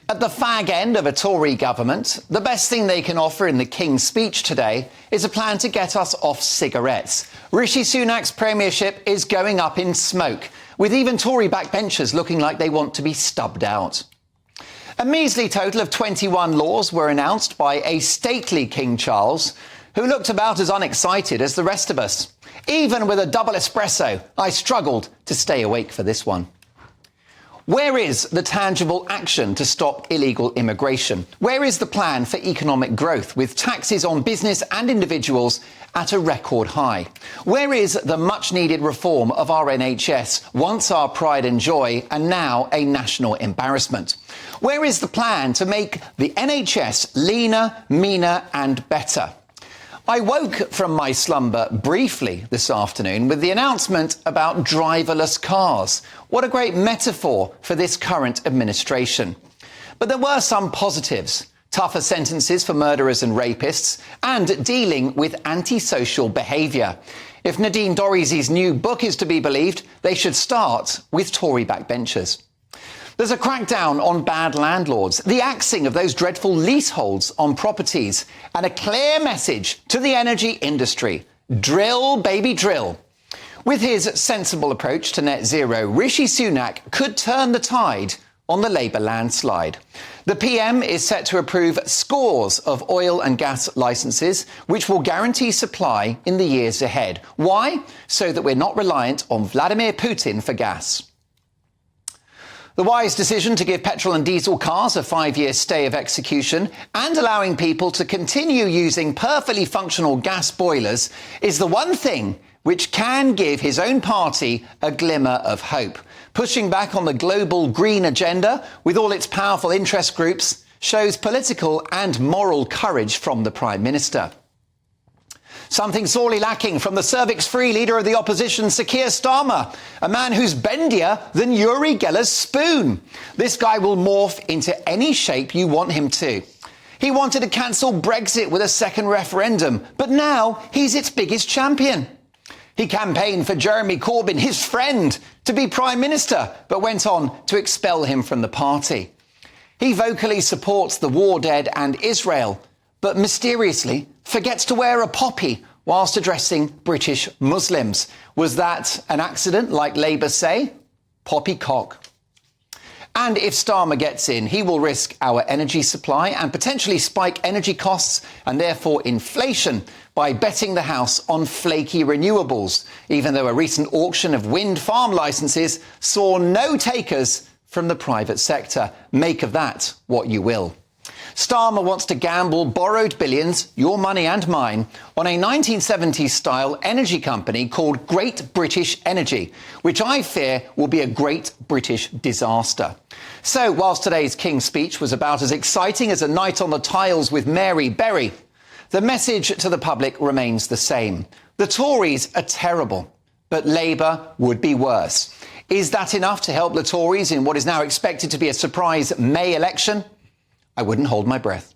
At the fag end of a Tory government, the best thing they can offer in the King's speech today is a plan to get us off cigarettes. Rishi Sunak's premiership is going up in smoke, with even Tory backbenchers looking like they want to be stubbed out. A measly total of 21 laws were announced by a stately King Charles, who looked about as unexcited as the rest of us. Even with a double espresso, I struggled to stay awake for this one. Where is the tangible action to stop illegal immigration? Where is the plan for economic growth, with taxes on business and individuals at a record high? Where is the much-needed reform of our NHS, once our pride and joy and now a national embarrassment? Where is the plan to make the NHS leaner, meaner and better? I woke from my slumber briefly this afternoon with the announcement about driverless cars. What a great metaphor for this current administration. But there were some positives. Tougher sentences for murderers and rapists, and dealing with antisocial behaviour. If Nadine Dorries' new book is to be believed, they should start with Tory backbenchers. There's a crackdown on bad landlords, the axing of those dreadful leaseholds on properties, and a clear message to the energy industry. Drill, baby, drill. With his sensible approach to net zero, Rishi Sunak could turn the tide on the Labour landslide. The PM is set to approve scores of oil and gas licences, which will guarantee supply in the years ahead. Why? So that we're not reliant on Vladimir Putin for gas. The wise decision to give petrol and diesel cars a 5-year stay of execution and allowing people to continue using perfectly functional gas boilers is the one thing which can give his own party a glimmer of hope. Pushing back on the global green agenda with all its powerful interest groups shows political and moral courage from the Prime Minister. Something sorely lacking from the cervix-free leader of the opposition, Sir Keir Starmer, a man who's bendier than Uri Geller's spoon. This guy will morph into any shape you want him to. He wanted to cancel Brexit with a second referendum, but now he's its biggest champion. He campaigned for Jeremy Corbyn, his friend, to be Prime Minister, but went on to expel him from the party. He vocally supports the war dead and Israel, but mysteriously forgets to wear a poppy whilst addressing British Muslims. Was that an accident, like Labour say? Poppycock. And if Starmer gets in, he will risk our energy supply and potentially spike energy costs and therefore inflation by betting the house on flaky renewables, even though a recent auction of wind farm licences saw no takers from the private sector. Make of that what you will. Starmer wants to gamble borrowed billions, your money and mine, on a 1970s-style energy company called Great British Energy, which I fear will be a great British disaster. So, whilst today's King's speech was about as exciting as a night on the tiles with Mary Berry, the message to the public remains the same. The Tories are terrible, but Labour would be worse. Is that enough to help the Tories in what is now expected to be a surprise May election? I wouldn't hold my breath.